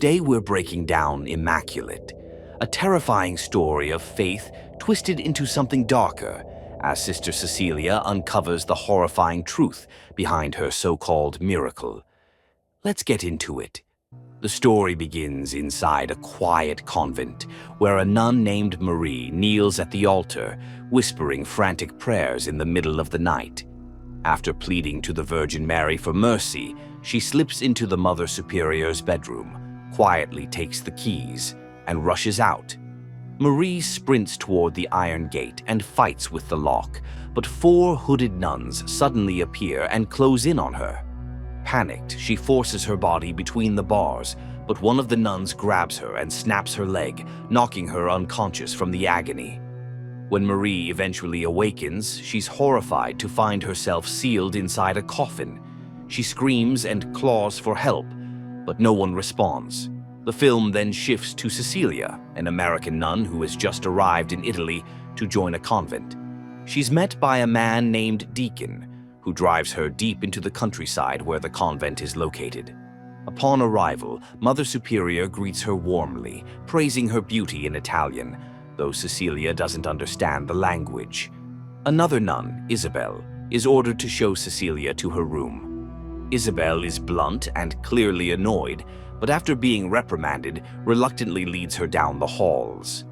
Today we're breaking down Immaculate, a terrifying story of faith twisted into something darker as Sister Cecilia uncovers the horrifying truth behind her so-called miracle. Let's get into it. The story begins inside a quiet convent where a nun named Marie kneels at the altar, whispering frantic prayers in the middle of the night. After pleading to the Virgin Mary for mercy, she slips into the Mother Superior's bedroom, quietly takes the keys, and rushes out. Marie sprints toward the iron gate and fights with the lock, but 4 hooded nuns suddenly appear and close in on her. Panicked, she forces her body between the bars, but one of the nuns grabs her and snaps her leg, knocking her unconscious from the agony. When Marie eventually awakens, she's horrified to find herself sealed inside a coffin. She screams and claws for help, but no one responds. The film then shifts to Cecilia, an American nun who has just arrived in Italy to join a convent. She's met by a man named Deacon, who drives her deep into the countryside where the convent is located. Upon arrival, Mother Superior greets her warmly, praising her beauty in Italian, though Cecilia doesn't understand the language. Another nun, Isabel, is ordered to show Cecilia to her room. Isabel is blunt and clearly annoyed, but after being reprimanded, reluctantly leads her down the halls.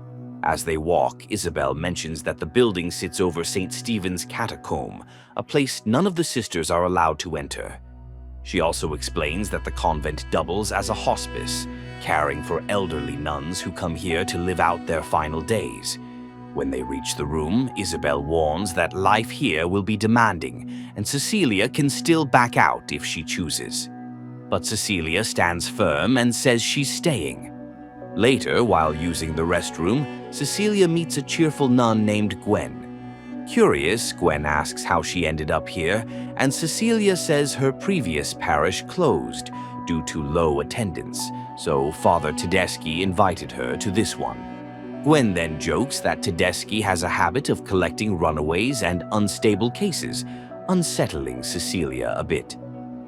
As they walk, Isabel mentions that the building sits over St. Stephen's catacomb, a place none of the sisters are allowed to enter. She also explains that the convent doubles as a hospice, caring for elderly nuns who come here to live out their final days. When they reach the room, Isabel warns that life here will be demanding, and Cecilia can still back out if she chooses. But Cecilia stands firm and says she's staying. Later, while using the restroom, Cecilia meets a cheerful nun named Gwen. Curious, Gwen asks how she ended up here, and Cecilia says her previous parish closed due to low attendance, so Father Tedeschi invited her to this one. Gwen then jokes that Tedeschi has a habit of collecting runaways and unstable cases, unsettling Cecilia a bit.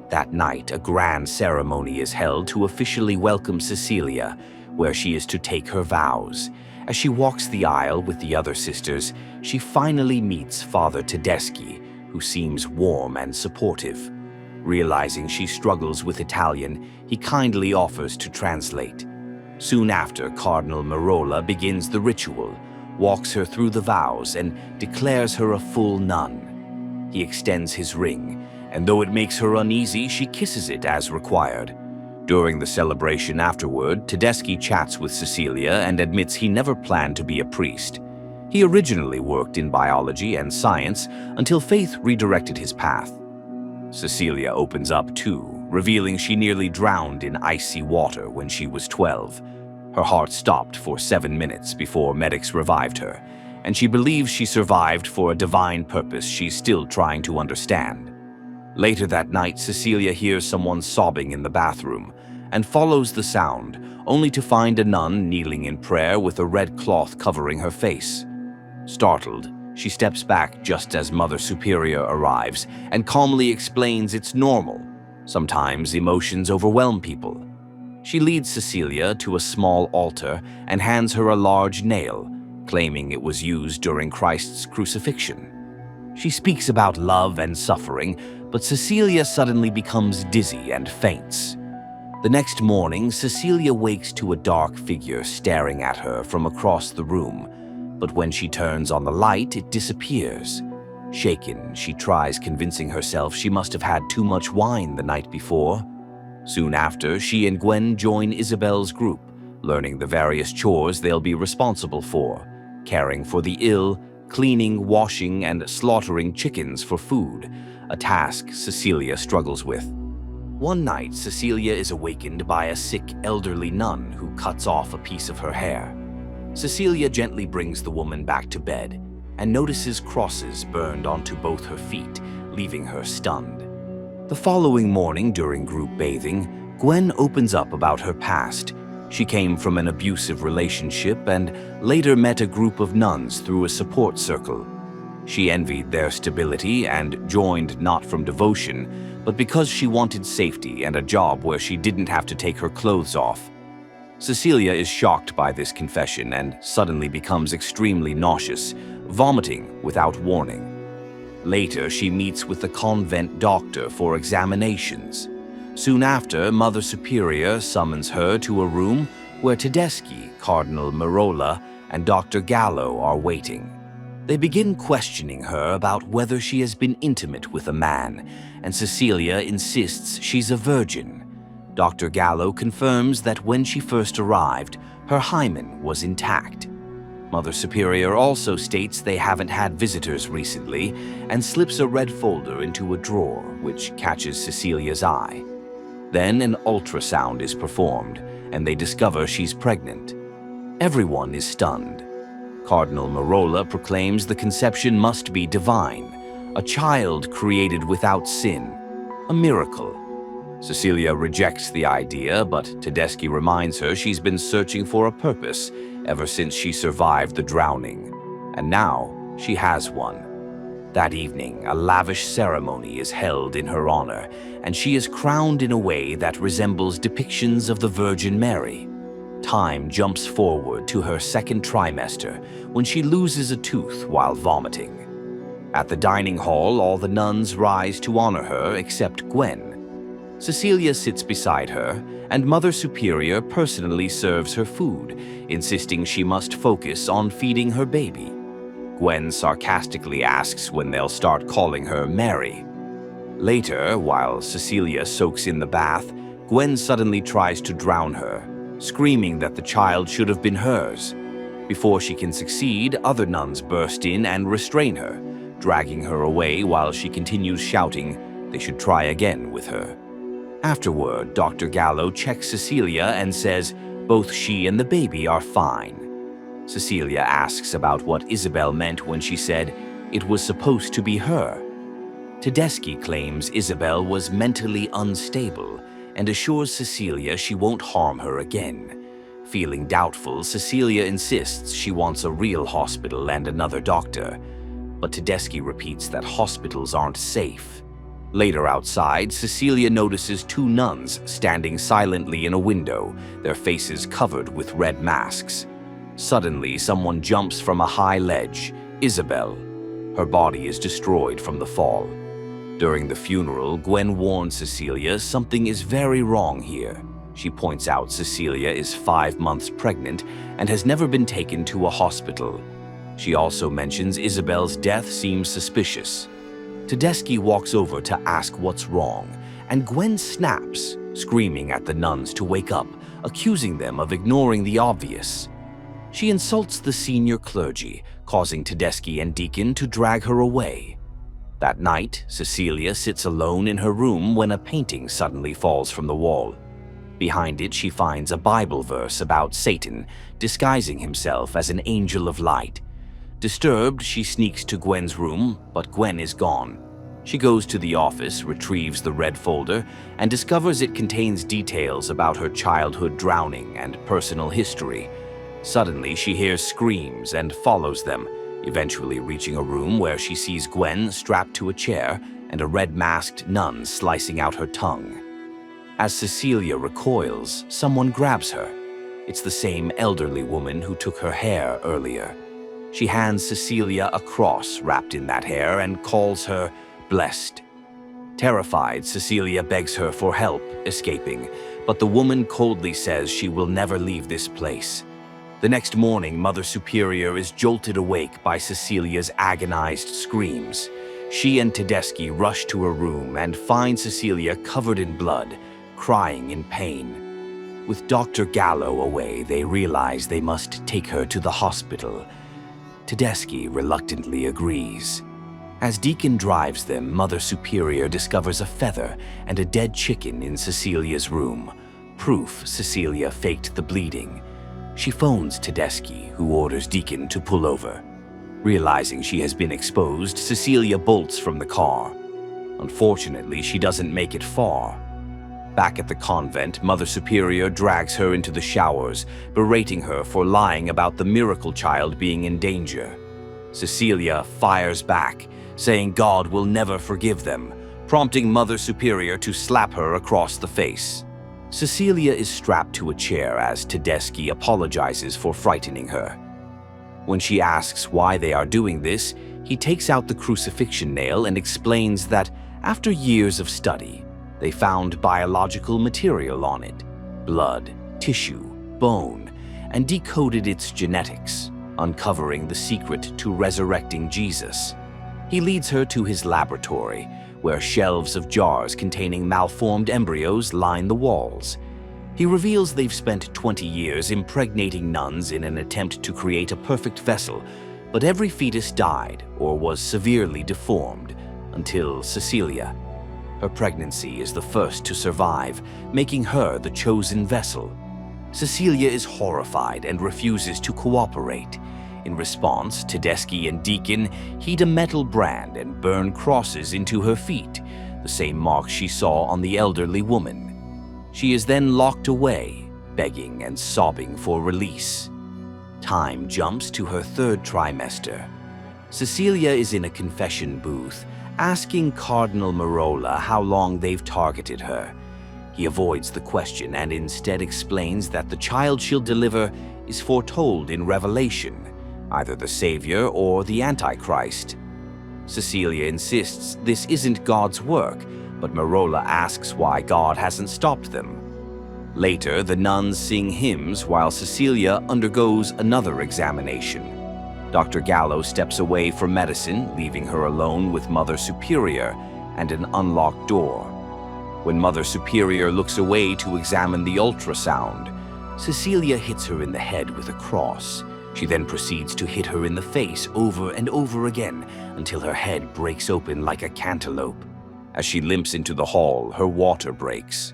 That night, a grand ceremony is held to officially welcome Cecilia, where she is to take her vows. As she walks the aisle with the other sisters, she finally meets Father Tedeschi, who seems warm and supportive. Realizing she struggles with Italian, he kindly offers to translate. Soon after, Cardinal Merola begins the ritual, walks her through the vows, and declares her a full nun. He extends his ring, and though it makes her uneasy, she kisses it as required. During the celebration afterward, Tedeschi chats with Cecilia and admits he never planned to be a priest. He originally worked in biology and science until faith redirected his path. Cecilia opens up too, revealing she nearly drowned in icy water when she was 12. Her heart stopped for 7 minutes before medics revived her, and she believes she survived for a divine purpose she's still trying to understand. Later that night, Cecilia hears someone sobbing in the bathroom and follows the sound, only to find a nun kneeling in prayer with a red cloth covering her face. Startled, she steps back just as Mother Superior arrives and calmly explains it's normal. Sometimes emotions overwhelm people. She leads Cecilia to a small altar and hands her a large nail, claiming it was used during Christ's crucifixion. She speaks about love and suffering, but Cecilia suddenly becomes dizzy and faints. The next morning, Cecilia wakes to a dark figure staring at her from across the room, but when she turns on the light, it disappears. Shaken, she tries convincing herself she must have had too much wine the night before. Soon after, she and Gwen join Isabel's group, learning the various chores they'll be responsible for, caring for the ill, cleaning, washing, and slaughtering chickens for food, a task Cecilia struggles with. One night, Cecilia is awakened by a sick elderly nun who cuts off a piece of her hair. Cecilia gently brings the woman back to bed and notices crosses burned onto both her feet, leaving her stunned. The following morning during group bathing, Gwen opens up about her past. She came from an abusive relationship and later met a group of nuns through a support circle. She envied their stability and joined not from devotion, but because she wanted safety and a job where she didn't have to take her clothes off. Cecilia is shocked by this confession and suddenly becomes extremely nauseous, vomiting without warning. Later, she meets with the convent doctor for examinations. Soon after, Mother Superior summons her to a room where Tedeschi, Cardinal Merola, and Dr. Gallo are waiting. They begin questioning her about whether she has been intimate with a man, and Cecilia insists she's a virgin. Dr. Gallo confirms that when she first arrived, her hymen was intact. Mother Superior also states they haven't had visitors recently and slips a red folder into a drawer, which catches Cecilia's eye. Then an ultrasound is performed, and they discover she's pregnant. Everyone is stunned. Cardinal Merola proclaims the conception must be divine, a child created without sin, a miracle. Cecilia rejects the idea, but Tedeschi reminds her she's been searching for a purpose ever since she survived the drowning, and now she has one. That evening, a lavish ceremony is held in her honor, and she is crowned in a way that resembles depictions of the Virgin Mary. Time jumps forward to her second trimester when she loses a tooth while vomiting. At the dining hall, all the nuns rise to honor her except Gwen. Cecilia sits beside her, and Mother Superior personally serves her food, insisting she must focus on feeding her baby. Gwen sarcastically asks when they'll start calling her Mary. Later, while Cecilia soaks in the bath, Gwen suddenly tries to drown her, screaming that the child should have been hers. Before she can succeed, other nuns burst in and restrain her, dragging her away while she continues shouting they should try again with her. Afterward, Dr. Gallo checks Cecilia and says both she and the baby are fine. Cecilia asks about what Isabel meant when she said it was supposed to be her. Tedeschi claims Isabel was mentally unstable and assures Cecilia she won't harm her again. Feeling doubtful, Cecilia insists she wants a real hospital and another doctor, but Tedeschi repeats that hospitals aren't safe. Later outside, Cecilia notices two nuns standing silently in a window, their faces covered with red masks. Suddenly, someone jumps from a high ledge, Isabel. Her body is destroyed from the fall. During the funeral, Gwen warns Cecilia something is very wrong here. She points out Cecilia is 5 months pregnant and has never been taken to a hospital. She also mentions Isabel's death seems suspicious. Tedeschi walks over to ask what's wrong, and Gwen snaps, screaming at the nuns to wake up, accusing them of ignoring the obvious. She insults the senior clergy, causing Tedeschi and Deacon to drag her away. That night, Cecilia sits alone in her room when a painting suddenly falls from the wall. Behind it, she finds a Bible verse about Satan disguising himself as an angel of light. Disturbed, she sneaks to Gwen's room, but Gwen is gone. She goes to the office, retrieves the red folder, and discovers it contains details about her childhood drowning and personal history. Suddenly, she hears screams and follows them, eventually reaching a room where she sees Gwen strapped to a chair and a red-masked nun slicing out her tongue. As Cecilia recoils, someone grabs her. It's the same elderly woman who took her hair earlier. She hands Cecilia a cross wrapped in that hair and calls her blessed. Terrified, Cecilia begs her for help escaping, but the woman coldly says she will never leave this place. The next morning, Mother Superior is jolted awake by Cecilia's agonized screams. She and Tedeschi rush to her room and find Cecilia covered in blood, crying in pain. With Dr. Gallo away, they realize they must take her to the hospital. Tedeschi reluctantly agrees. As Deacon drives them, Mother Superior discovers a feather and a dead chicken in Cecilia's room, proof Cecilia faked the bleeding. She phones Tedeschi, who orders Deacon to pull over. Realizing she has been exposed, Cecilia bolts from the car. Unfortunately, she doesn't make it far. Back at the convent, Mother Superior drags her into the showers, berating her for lying about the miracle child being in danger. Cecilia fires back, saying God will never forgive them, prompting Mother Superior to slap her across the face. Cecilia is strapped to a chair as Tedeschi apologizes for frightening her. When she asks why they are doing this, he takes out the crucifixion nail and explains that after years of study, they found biological material on it, blood, tissue, bone, and decoded its genetics, uncovering the secret to resurrecting Jesus. He leads her to his laboratory, where shelves of jars containing malformed embryos line the walls. He reveals they've spent 20 years impregnating nuns in an attempt to create a perfect vessel, but every fetus died or was severely deformed until Cecilia. Her pregnancy is the first to survive, making her the chosen vessel. Cecilia is horrified and refuses to cooperate. In response, Tedeschi and Deacon heat a metal brand and burn crosses into her feet, the same marks she saw on the elderly woman. She is then locked away, begging and sobbing for release. Time jumps to her third trimester. Cecilia is in a confession booth, asking Cardinal Merola how long they've targeted her. He avoids the question and instead explains that the child she'll deliver is foretold in Revelation, either the Savior or the Antichrist. Cecilia insists this isn't God's work, but Merola asks why God hasn't stopped them. Later, the nuns sing hymns while Cecilia undergoes another examination. Dr. Gallo steps away for medicine, leaving her alone with Mother Superior and an unlocked door. When Mother Superior looks away to examine the ultrasound, Cecilia hits her in the head with a cross. She then proceeds to hit her in the face over and over again until her head breaks open like a cantaloupe. As she limps into the hall, her water breaks.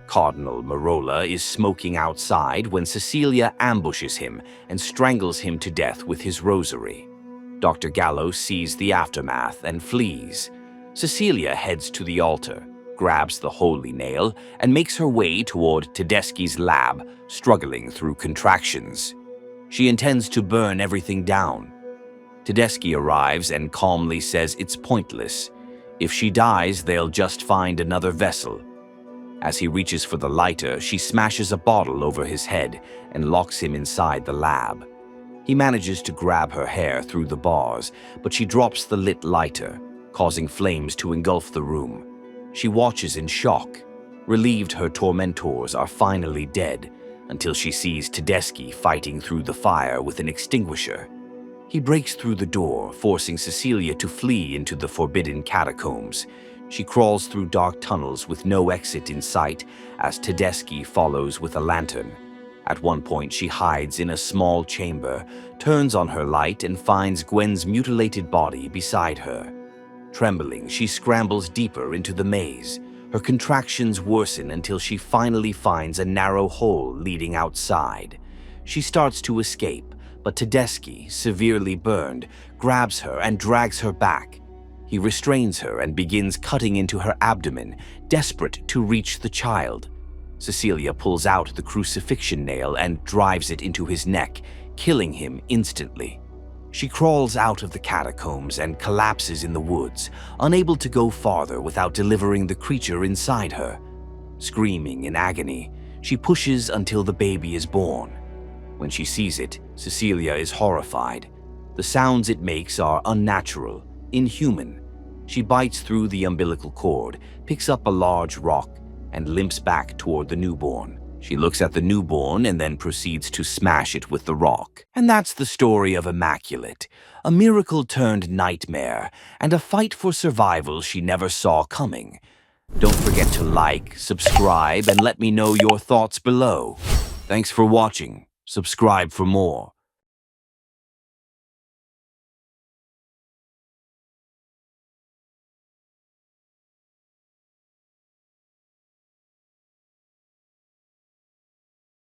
Cardinal Merola is smoking outside when Cecilia ambushes him and strangles him to death with his rosary. Dr. Gallo sees the aftermath and flees. Cecilia heads to the altar, grabs the holy nail, and makes her way toward Tedeschi's lab, struggling through contractions. She intends to burn everything down. Tedeschi arrives and calmly says it's pointless. If she dies, they'll just find another vessel. As he reaches for the lighter, she smashes a bottle over his head and locks him inside the lab. He manages to grab her hair through the bars, but she drops the lit lighter, causing flames to engulf the room. She watches in shock, relieved her tormentors are finally dead, until she sees Tedeschi fighting through the fire with an extinguisher. He breaks through the door, forcing Cecilia to flee into the forbidden catacombs. She crawls through dark tunnels with no exit in sight as Tedeschi follows with a lantern. At one point, she hides in a small chamber, turns on her light, and finds Gwen's mutilated body beside her. Trembling, she scrambles deeper into the maze. Her contractions worsen until she finally finds a narrow hole leading outside. She starts to escape, but Tedeschi, severely burned, grabs her and drags her back. He restrains her and begins cutting into her abdomen, desperate to reach the child. Cecilia pulls out the crucifixion nail and drives it into his neck, killing him instantly. She crawls out of the catacombs and collapses in the woods, unable to go farther without delivering the creature inside her. Screaming in agony, she pushes until the baby is born. When she sees it, Cecilia is horrified. The sounds it makes are unnatural, inhuman. She bites through the umbilical cord, picks up a large rock, and limps back toward the newborn. She looks at the newborn and then proceeds to smash it with the rock. And that's the story of Immaculate, a miracle turned nightmare, and a fight for survival she never saw coming. Don't forget to like, subscribe, and let me know your thoughts below. Thanks for watching. Subscribe for more.